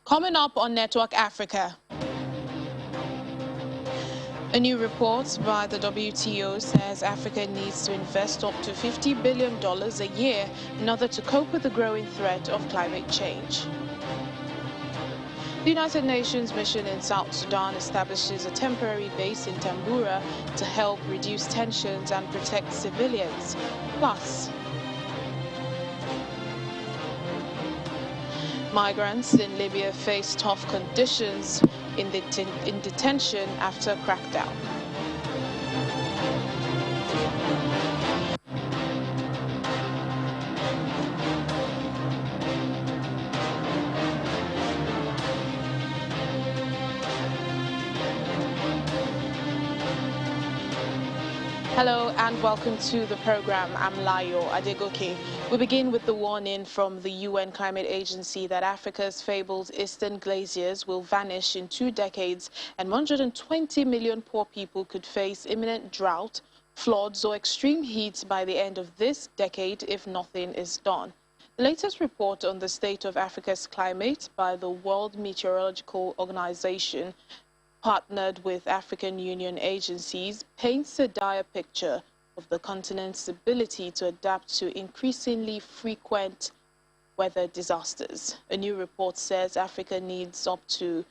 Coming up on Network Africa. A new report by the WTO says Africa needs to invest up to $50 billion a year in order to cope with the growing threat of climate change. The United Nations mission in South Sudan establishes a temporary base in Tambura to help reduce tensions and protect civilians. Plus, migrants in Libya face tough conditions in detention after crackdown. Hello and welcome to the program. I'm Layo Adegoke. We begin with the warning from the UN Climate Agency that Africa's fabled eastern glaciers will vanish in 2 decades and 120 million poor people could face imminent drought, floods or extreme heat by the end of this decade if nothing is done. The latest report on the state of Africa's climate by the World Meteorological Organization, partnered with African Union agencies, paints a dire picture of the continent's ability to adapt to increasingly frequent weather disasters. A new report says Africa needs up to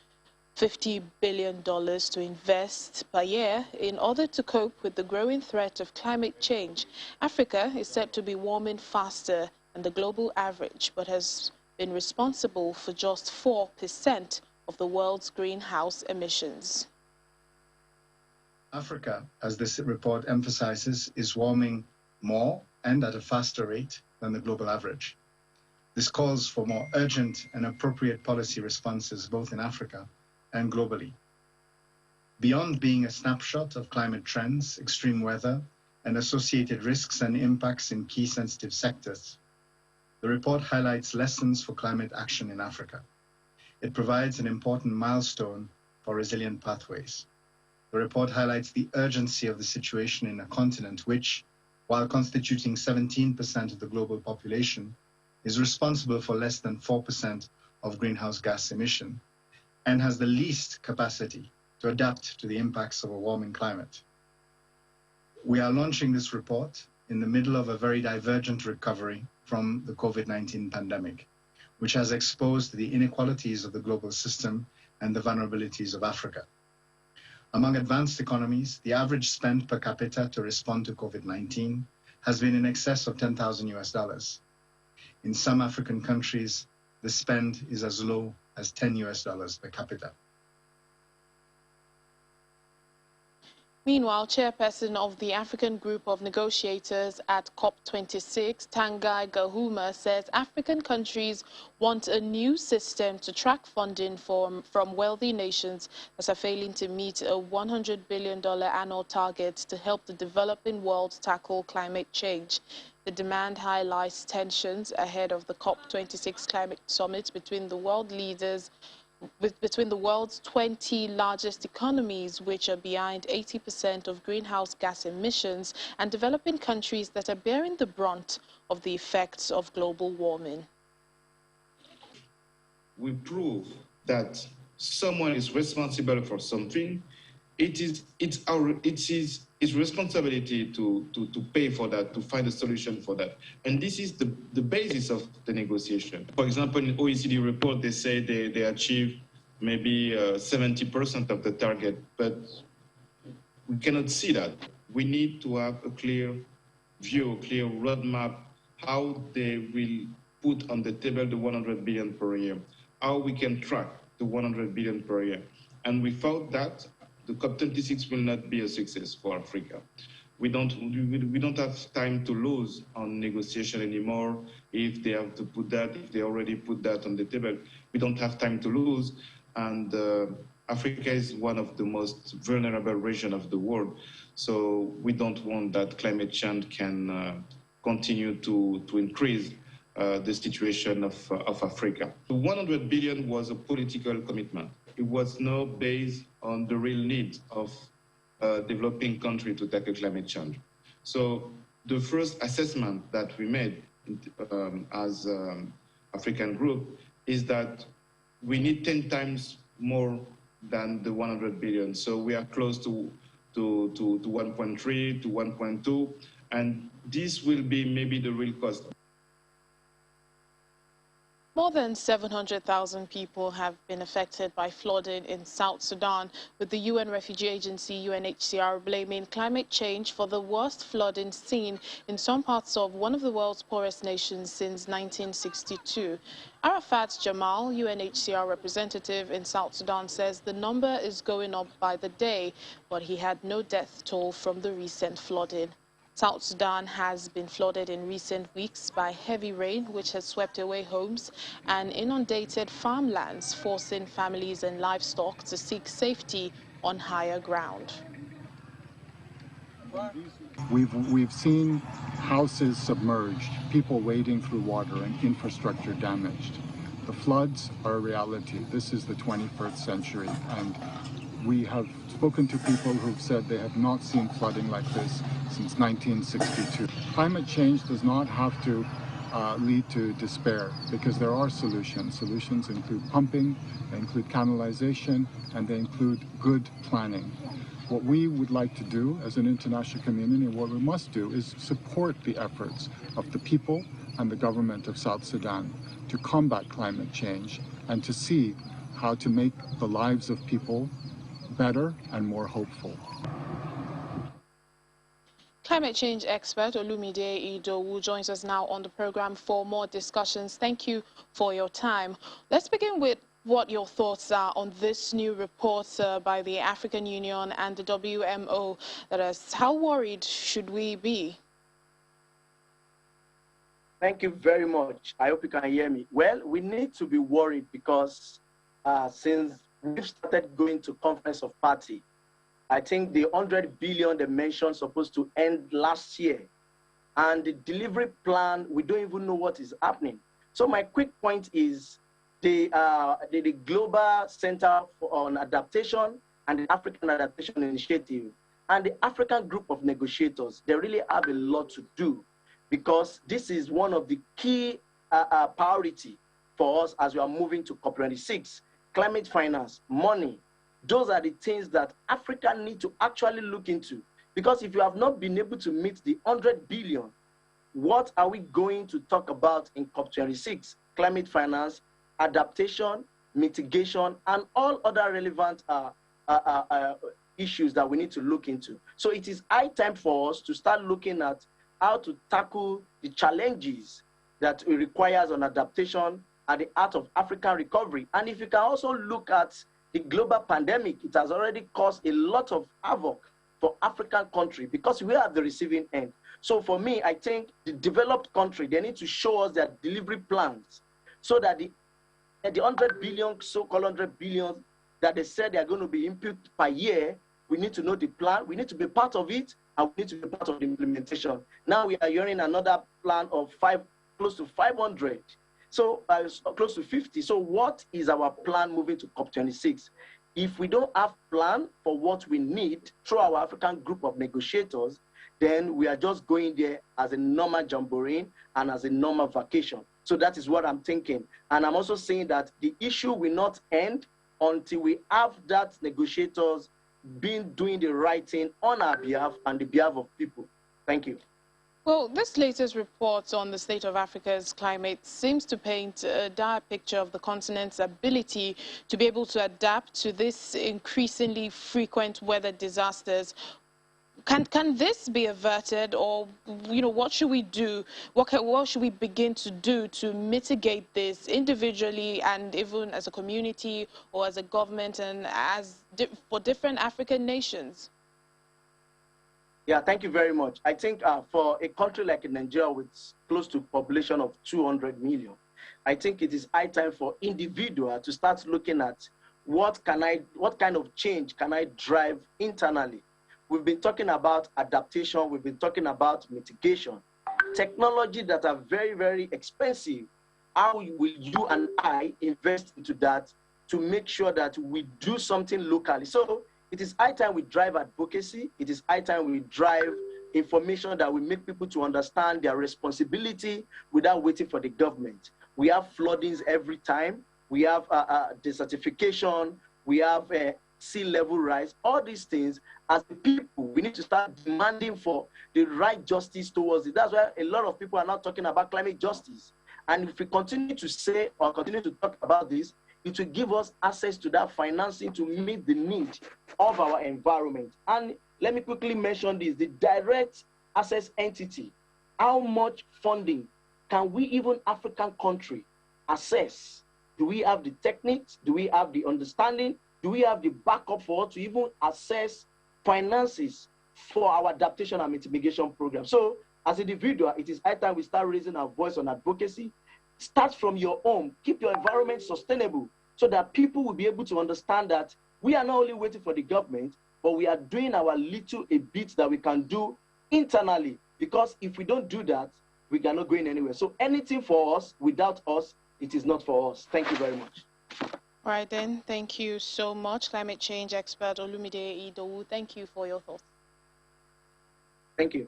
$50 billion to invest per year in order to cope with the growing threat of climate change. Africa is said to be warming faster than the global average, but has been responsible for just 4% of the world's greenhouse emissions. Africa, as this report emphasizes, is warming more and at a faster rate than the global average. This calls for more urgent and appropriate policy responses both in Africa and globally. Beyond being a snapshot of climate trends, extreme weather, and associated risks and impacts in key sensitive sectors, the report highlights lessons for climate action in Africa. It provides an important milestone for resilient pathways. The report highlights the urgency of the situation in a continent which, while constituting 17% of the global population, is responsible for less than 4% of greenhouse gas emission and has the least capacity to adapt to the impacts of a warming climate. We are launching this report in the middle of a very divergent recovery from the COVID-19 pandemic, which has exposed the inequalities of the global system and the vulnerabilities of Africa. Among advanced economies, the average spend per capita to respond to COVID-19 has been in excess of $10,000 US. In some African countries, the spend is as low as $10 per capita. Meanwhile, chairperson of the African Group of Negotiators at COP26, Tanguy Gahuma, says African countries want a new system to track funding from wealthy nations that are failing to meet a $100 billion annual target to help the developing world tackle climate change. The demand highlights tensions ahead of the COP26 climate summit between the world leaders between the world's 20 largest economies, which are behind 80% of greenhouse gas emissions, and developing countries that are bearing the brunt of the effects of global warming. We prove that someone is responsible for something. It is its responsibility to pay for that, to find a solution for that. And this is the basis of the negotiation. For example, in OECD report, they say they achieve maybe 70% of the target, but we cannot see that. We need to have a clear view, a clear roadmap, how they will put on the table the 100 billion per year, how we can track the 100 billion per year. And without that, the COP26 will not be a success for Africa. We don't have time to lose on negotiation anymore. If they have to put that, if they already put that on the table, we don't have time to lose. And Africa is one of the most vulnerable regions of the world. So we don't want that climate change can continue to increase the situation of Africa. The 100 billion was a political commitment. It was not based on the real needs of developing country to tackle climate change. So the first assessment that we made as African group is that we need 10 times more than the 100 billion. So we are close to 1.3, to 1.2, and this will be maybe the real cost. More than 700,000 people have been affected by flooding in South Sudan, with the UN Refugee Agency, UNHCR, blaming climate change for the worst flooding seen in some parts of one of the world's poorest nations since 1962. Arafat Jamal, UNHCR representative in South Sudan, says the number is going up by the day, but he had no death toll from the recent flooding. South Sudan has been flooded in recent weeks by heavy rain, which has swept away homes and inundated farmlands, forcing families and livestock to seek safety on higher ground. We've seen houses submerged, people wading through water, and infrastructure damaged. The floods are a reality. This is the 21st century, and we have spoken to people who've said they have not seen flooding like this since 1962. Climate change does not have to lead to despair, because there are solutions. Solutions include pumping, they include canalization, and they include good planning. What we would like to do as an international community, what we must do, is support the efforts of the people and the government of South Sudan to combat climate change and to see how to make the lives of people better and more hopeful. Climate change expert Olumide Idowu joins us now on the program for more discussions. Thank you for your time. Let's begin with what your thoughts are on this new report by the African Union and the WMO. That is, how worried should we be? Thank you very much. I hope you can hear me. Well, we need to be worried because since we've started going to Conference of Party, I think the 100 billion they mentioned supposed to end last year. And the delivery plan, we don't even know what is happening. So my quick point is the Global Center on Adaptation and the African Adaptation Initiative and the African Group of Negotiators, they really have a lot to do, because this is one of the key priority for us as we are moving to COP26. Climate finance, money, those are the things that Africa need to actually look into. Because if you have not been able to meet the 100 billion, what are we going to talk about in COP26? Climate finance, adaptation, mitigation, and all other relevant issues that we need to look into. So it is high time for us to start looking at how to tackle the challenges that it requires on adaptation at the heart of African recovery. And if you can also look at the global pandemic, it has already caused a lot of havoc for African countries because we are at the receiving end. So for me, I think the developed country, they need to show us their delivery plans so that the 100 billion, so-called 100 billion that they said they are going to be input per year, we need to know the plan, we need to be part of it, and we need to be part of the implementation. Now we are hearing another plan of close to 500. So close to 50. So what is our plan moving to COP26? If we don't have plan for what we need through our African group of negotiators, then we are just going there as a normal jamboree and as a normal vacation. So that is what I'm thinking. And I'm also saying that the issue will not end until we have that negotiators doing the right thing on our behalf and the behalf of people. Thank you. Well, this latest report on the state of Africa's climate seems to paint a dire picture of the continent's ability to be able to adapt to this increasingly frequent weather disasters. Can this be averted, or what should we do? What should we begin to do to mitigate this individually and even as a community or as a government and for different African nations? Yeah, thank you very much. I think for a country like Nigeria with close to a population of 200 million, I think it is high time for individuals to start looking at what kind of change can I drive internally. We've been talking about adaptation, we've been talking about mitigation, technology that are very, very expensive. How will you and I invest into that to make sure that we do something locally? So it is high time we drive advocacy. It is high time we drive information that will make people to understand their responsibility without waiting for the government. We have floodings every time. we have desertification, we have sea level rise. All these things, as people, we need to start demanding for the right justice towards it. That's why a lot of people are now talking about climate justice. And if we continue to say or continue to talk about this, it will give us access to that financing to meet the need of our environment. And let me quickly mention this, the direct access entity. How much funding can we, even African country, access? Do we have the techniques? Do we have the understanding? Do we have the backup for us to even assess finances for our adaptation and mitigation program? So as an individual, it is high time we start raising our voice on advocacy. Start from your home. Keep your environment sustainable so that people will be able to understand that we are not only waiting for the government, but we are doing our little a bit that we can do internally. Because if we don't do that, we are not going anywhere. So anything for us, without us, it is not for us. Thank you very much. All right then, thank you so much, climate change expert Olumide Idowu. Thank you for your thoughts. Thank you.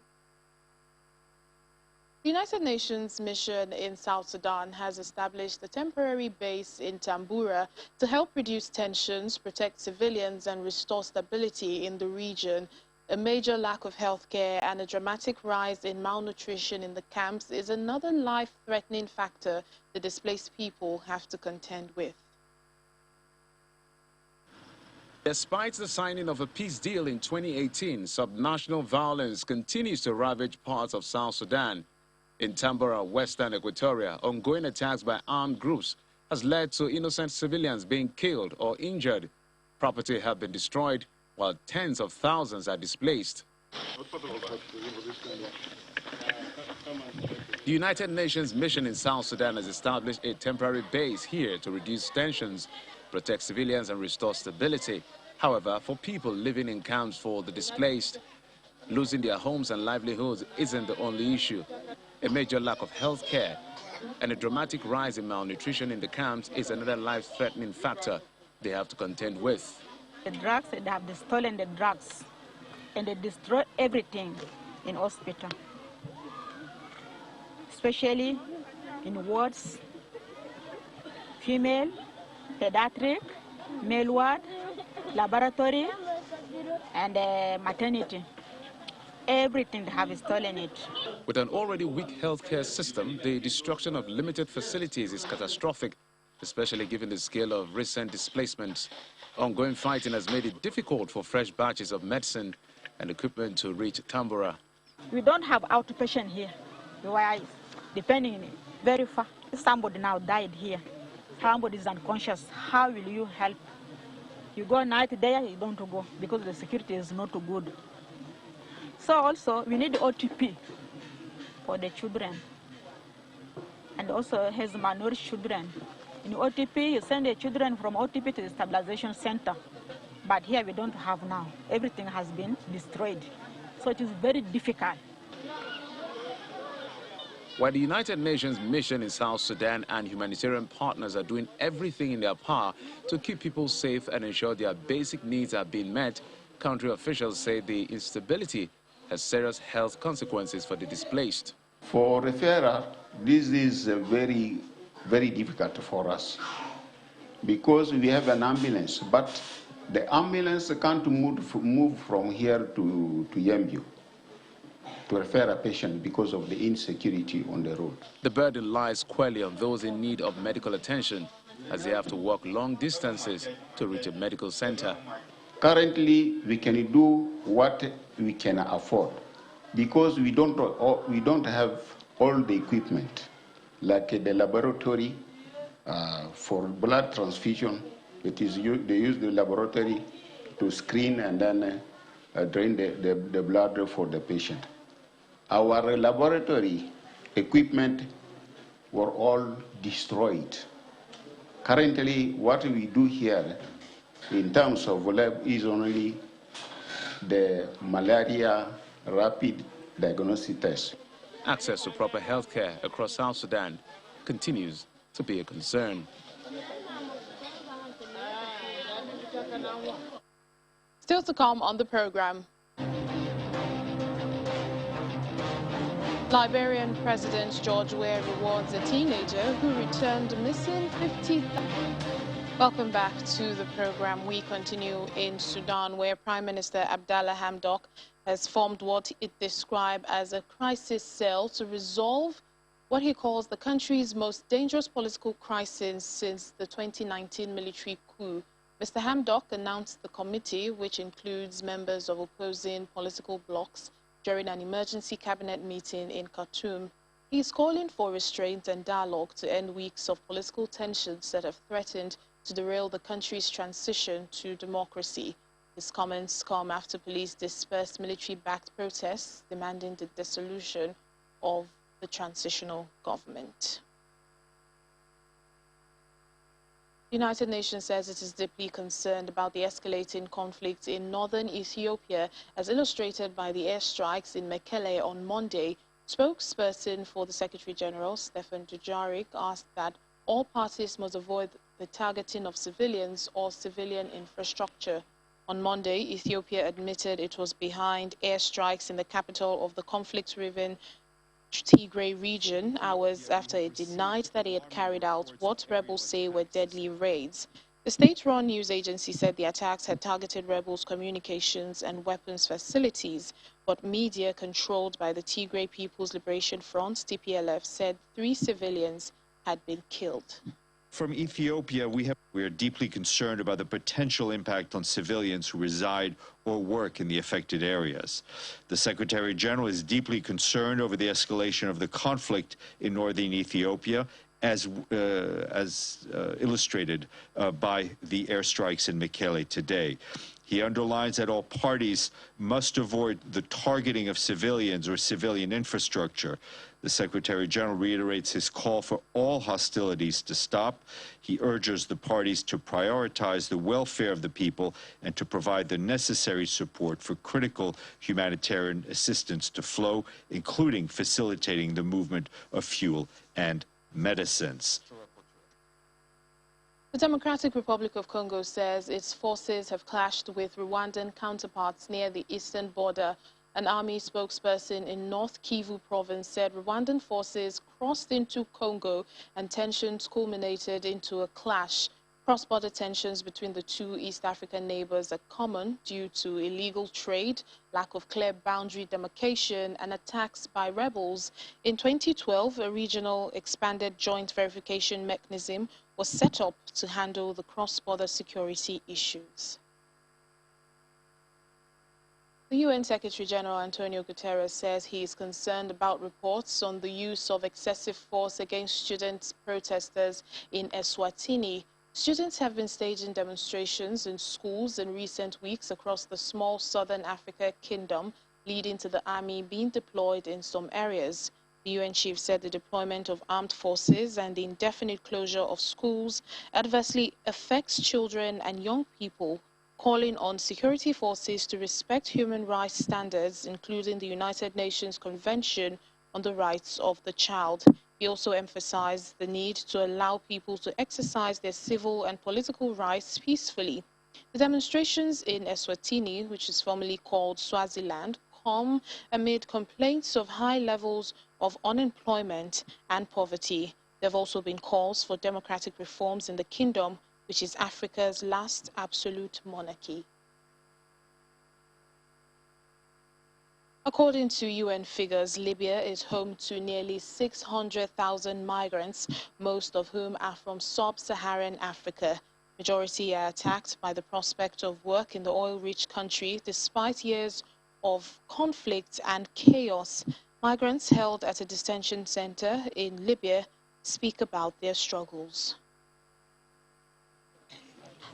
The United Nations mission in South Sudan has established a temporary base in Tambura to help reduce tensions, protect civilians, and restore stability in the region. A major lack of health care and a dramatic rise in malnutrition in the camps is another life-threatening factor the displaced people have to contend with. Despite the signing of a peace deal in 2018, subnational violence continues to ravage parts of South Sudan. In Tambura, Western Equatoria, ongoing attacks by armed groups has led to innocent civilians being killed or injured. Property have been destroyed, while tens of thousands are displaced. The United Nations mission in South Sudan has established a temporary base here to reduce tensions, protect civilians, and restore stability. However, for people living in camps for the displaced, losing their homes and livelihoods isn't the only issue. A major lack of health care and a dramatic rise in malnutrition in the camps is another life-threatening factor they have to contend with. The drugs, they have stolen the drugs, and they destroy everything in hospital, especially in wards, female, pediatric, male ward, laboratory, and maternity. Everything they have stolen it. With an already weak healthcare system, the destruction of limited facilities is catastrophic, especially given the scale of recent displacements. Ongoing fighting has made it difficult for fresh batches of medicine and equipment to reach Tambura. We don't have outpatient here. We are depending very far. If somebody now died here, somebody is unconscious, how will you help? You go night there, you don't go because the security is not good. So also, we need OTP for the children, and also has malnourished children. In OTP, you send the children from OTP to the stabilization center, but here we don't have now. Everything has been destroyed, so it is very difficult. While the United Nations mission in South Sudan and humanitarian partners are doing everything in their power to keep people safe and ensure their basic needs are being met, country officials say the instability has serious health consequences for the displaced. For referral, this is very, very difficult for us because we have an ambulance, but the ambulance can't move from here to Yambio to refer a patient because of the insecurity on the road. The burden lies squarely on those in need of medical attention as they have to walk long distances to reach a medical center. Currently, we can do what we can afford because we don't have all the equipment, like the laboratory for blood transfusion. They use the laboratory to screen and then drain the blood for the patient. Our laboratory equipment were all destroyed. Currently, what we do here in terms of lab is only the malaria rapid diagnostic test. Access to proper health care across South Sudan continues to be a concern. Still to come on the program. Liberian President George Weah rewards a teenager who returned missing 50,000. Welcome back to the program. We continue in Sudan, where Prime Minister Abdallah Hamdok has formed what it described as a crisis cell to resolve what he calls the country's most dangerous political crisis since the 2019 military coup. Mr. Hamdok announced the committee, which includes members of opposing political blocs, during an emergency cabinet meeting in Khartoum. He is calling for restraint and dialogue to end weeks of political tensions that have threatened to derail the country's transition to democracy. His comments come after police dispersed military-backed protests demanding the dissolution of the transitional government. The United Nations says it is deeply concerned about the escalating conflict in northern Ethiopia, as illustrated by the airstrikes in Mekelle on Monday. Spokesperson for the Secretary General, Stefan Dujarric, asked that all parties must avoid the targeting of civilians or civilian infrastructure. On Monday, Ethiopia admitted it was behind airstrikes in the capital of the conflict-riven Tigray region, hours after it denied that it had carried out what rebels say were deadly raids. The state-run news agency said the attacks had targeted rebels' communications and weapons facilities, but media controlled by the Tigray People's Liberation Front, TPLF, said 3 civilians had been killed. From Ethiopia, we are deeply concerned about the potential impact on civilians who reside or work in the affected areas. The Secretary General is deeply concerned over the escalation of the conflict in northern Ethiopia, as illustrated by the airstrikes in Mekelle today. He underlines that all parties must avoid the targeting of civilians or civilian infrastructure. The Secretary General reiterates his call for all hostilities to stop. He urges the parties to prioritize the welfare of the people and to provide the necessary support for critical humanitarian assistance to flow, including facilitating the movement of fuel and medicines. The Democratic Republic of Congo says its forces have clashed with Rwandan counterparts near the eastern border. An army spokesperson in North Kivu province said Rwandan forces crossed into Congo and tensions culminated into a clash. Cross-border tensions between the two East African neighbors are common due to illegal trade, lack of clear boundary demarcation, and attacks by rebels. In 2012, a regional expanded joint verification mechanism was set up to handle the cross-border security issues. The UN Secretary General Antonio Guterres says he is concerned about reports on the use of excessive force against student protesters in Eswatini. Students have been staging demonstrations in schools in recent weeks across the small southern Africa kingdom, leading to the army being deployed in some areas. The UN chief said the deployment of armed forces and the indefinite closure of schools adversely affects children and young people, calling on security forces to respect human rights standards, including the United Nations Convention on the Rights of the Child. He also emphasized the need to allow people to exercise their civil and political rights peacefully. The demonstrations in Eswatini, which is formerly called Swaziland, come amid complaints of high levels of unemployment and poverty. There have also been calls for democratic reforms in the kingdom, which is Africa's last absolute monarchy. According to UN figures, Libya is home to nearly 600,000 migrants, most of whom are from sub-Saharan Africa. Majority are attacked by the prospect of work in the oil-rich country despite years of conflict and chaos. Migrants held at a detention center in Libya speak about their struggles.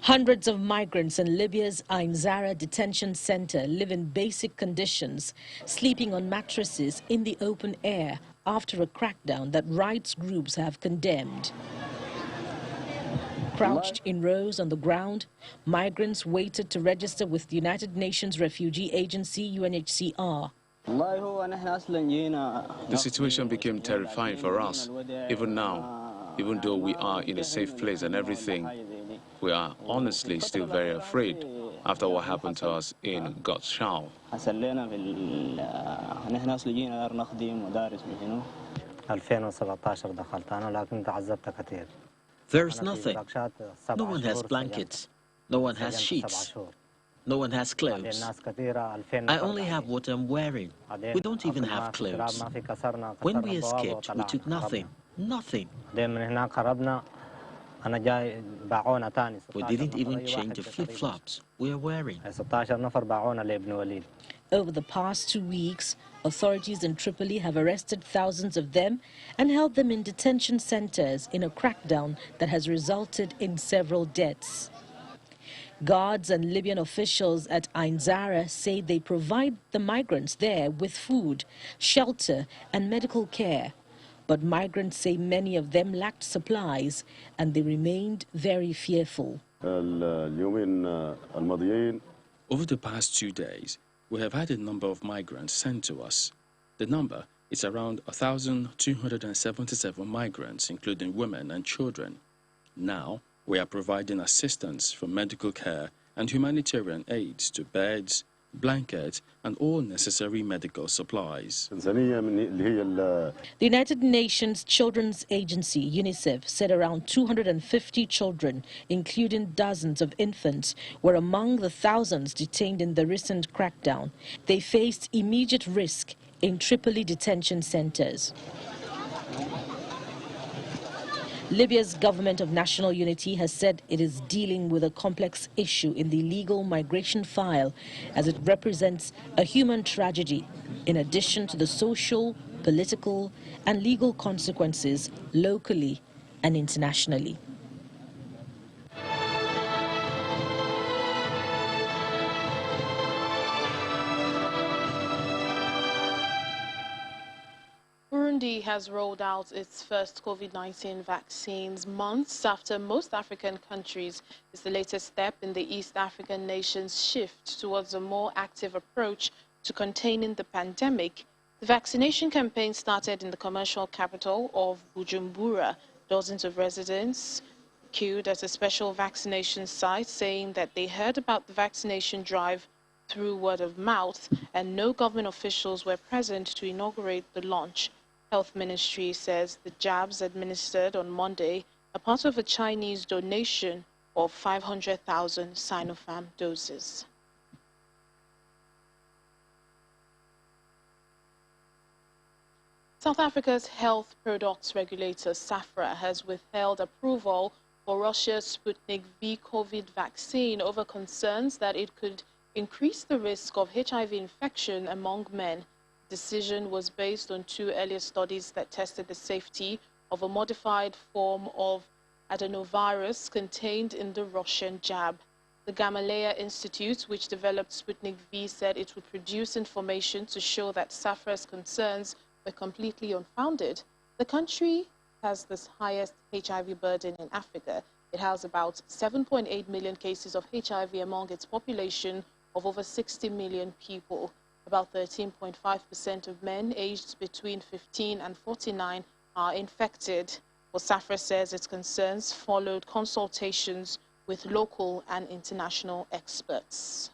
Hundreds of migrants in Libya's Ain Zara detention center live in basic conditions, sleeping on mattresses in the open air after a crackdown that rights groups have condemned. Crouched in rows on the ground, migrants waited to register with the United Nations Refugee Agency, UNHCR. The situation became terrifying for us. Even now, even though we are in a safe place and everything, we are honestly still very afraid. after what happened to us in Gotshao. There's nothing. No one has blankets. No one has sheets. No one has clothes. I only have what I'm wearing. We don't even have clothes. When we escaped, we took nothing. Nothing. We didn't even change the flip-flops we are wearing. Over the past 2 weeks, authorities in Tripoli have arrested thousands of them and held them in detention centers in a crackdown that has resulted in several deaths. Guards and Libyan officials at Ain Zara say they provide the migrants there with food, shelter and medical care. But migrants say many of them lacked supplies and they remained very fearful. Over the past 2 days, we have had a number of migrants sent to us. The number is around 1,277 migrants, including women and children. Now, we are providing assistance for medical care and humanitarian aids to beds, blankets, and all necessary medical supplies. The United Nations Children's Agency, UNICEF, said around 250 children, including dozens of infants, were among the thousands detained in the recent crackdown. They faced immediate risk in Tripoli detention centers. Libya's government of national unity has said it is dealing with a complex issue in the illegal migration file as it represents a human tragedy, in addition to the social, political, and legal consequences locally and internationally. Burundi has rolled out its first COVID-19 vaccines months after most African countries. It's the latest step in the East African nation's shift towards a more active approach to containing the pandemic. The vaccination campaign started in the commercial capital of Bujumbura. Dozens of residents queued at a special vaccination site, saying that they heard about the vaccination drive through word of mouth, and no government officials were present to inaugurate the launch. Health Ministry says the jabs administered on Monday are part of a Chinese donation of 500,000 Sinopharm doses. South Africa's health products regulator, SAHPRA, has withheld approval for Russia's Sputnik V COVID vaccine over concerns that it could increase the risk of HIV infection among men. The decision was based on 2 earlier studies that tested the safety of a modified form of adenovirus contained in the Russian jab. The Gamaleya Institute, which developed Sputnik V, said it would produce information to show that SAHPRA's concerns were completely unfounded. The country has the highest HIV burden in Africa. It has about 7.8 million cases of HIV among its population of over 60 million people. About 13.5% of men aged between 15 and 49 are infected. Well, SAHPRA says its concerns followed consultations with local and international experts.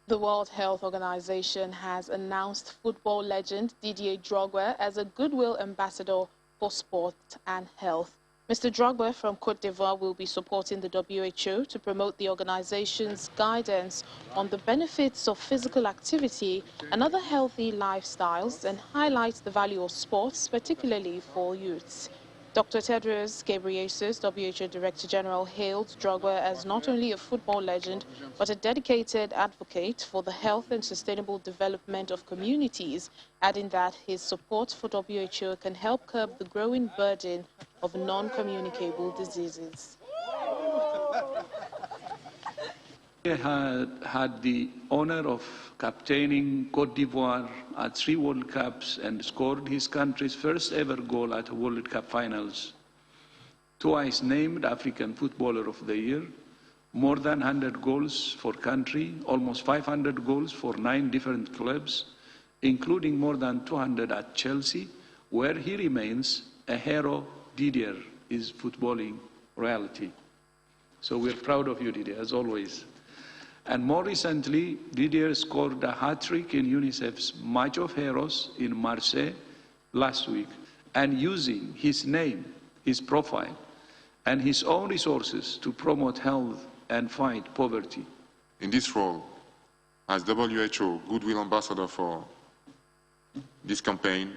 The World Health Organization has announced football legend Didier Drogba as a goodwill ambassador for sport and health. Mr. Drogba from Côte d'Ivoire will be supporting the WHO to promote the organization's guidance on the benefits of physical activity and other healthy lifestyles and highlight the value of sports, particularly for youths. Dr. Tedros Ghebreyesus, WHO Director General, hailed Drogba as not only a football legend, but a dedicated advocate for the health and sustainable development of communities, adding that his support for WHO can help curb the growing burden of non-communicable diseases. He had the honor of captaining Côte d'Ivoire at 3 World Cups and scored his country's first ever goal at World Cup finals. Twice named African Footballer of the Year, more than 100 goals for country, almost 500 goals for 9 different clubs, including more than 200 at Chelsea, where he remains a hero. Didier is footballing royalty. So we're proud of you, Didier, as always. And more recently, Didier scored a hat-trick in UNICEF's Match of Heroes in Marseille last week, and using his name, his profile, and his own resources to promote health and fight poverty. In this role, as WHO Goodwill Ambassador for this campaign,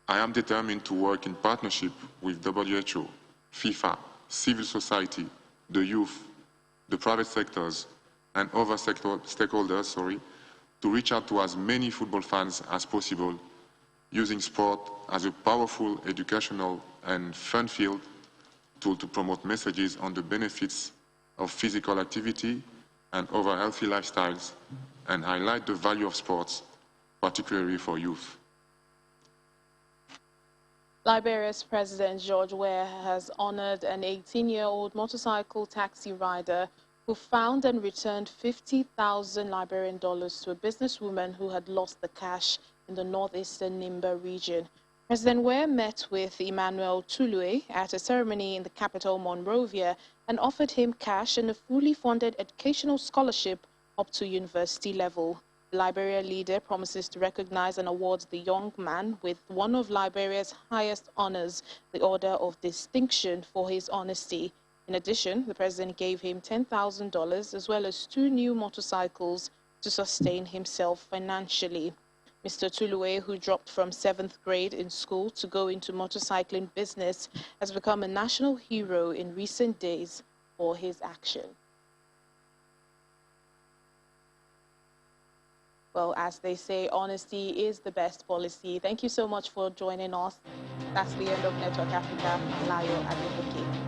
I am determined to work in partnership with WHO, FIFA, civil society, the youth, the private sectors, and other stakeholders, to reach out to as many football fans as possible, using sport as a powerful educational and fun-filled tool to promote messages on the benefits of physical activity and other healthy lifestyles, and highlight the value of sports, particularly for youth. Liberia's President George Weah has honored an 18-year-old motorcycle taxi rider who found and returned 50,000 Liberian dollars to a businesswoman who had lost the cash in the northeastern Nimba region. President Weah met with Emmanuel Tulue at a ceremony in the capital Monrovia and offered him cash and a fully funded educational scholarship up to university level. The Liberia leader promises to recognize and award the young man with one of Liberia's highest honors, the Order of Distinction, for his honesty. In addition, the president gave him $10,000 as well as 2 new motorcycles to sustain himself financially. Mr. Tulue, who dropped from 7th grade in school to go into motorcycling business, has become a national hero in recent days for his action. Well, as they say, honesty is the best policy. Thank you so much for joining us. That's the end of Network Africa. Layo Adegoke.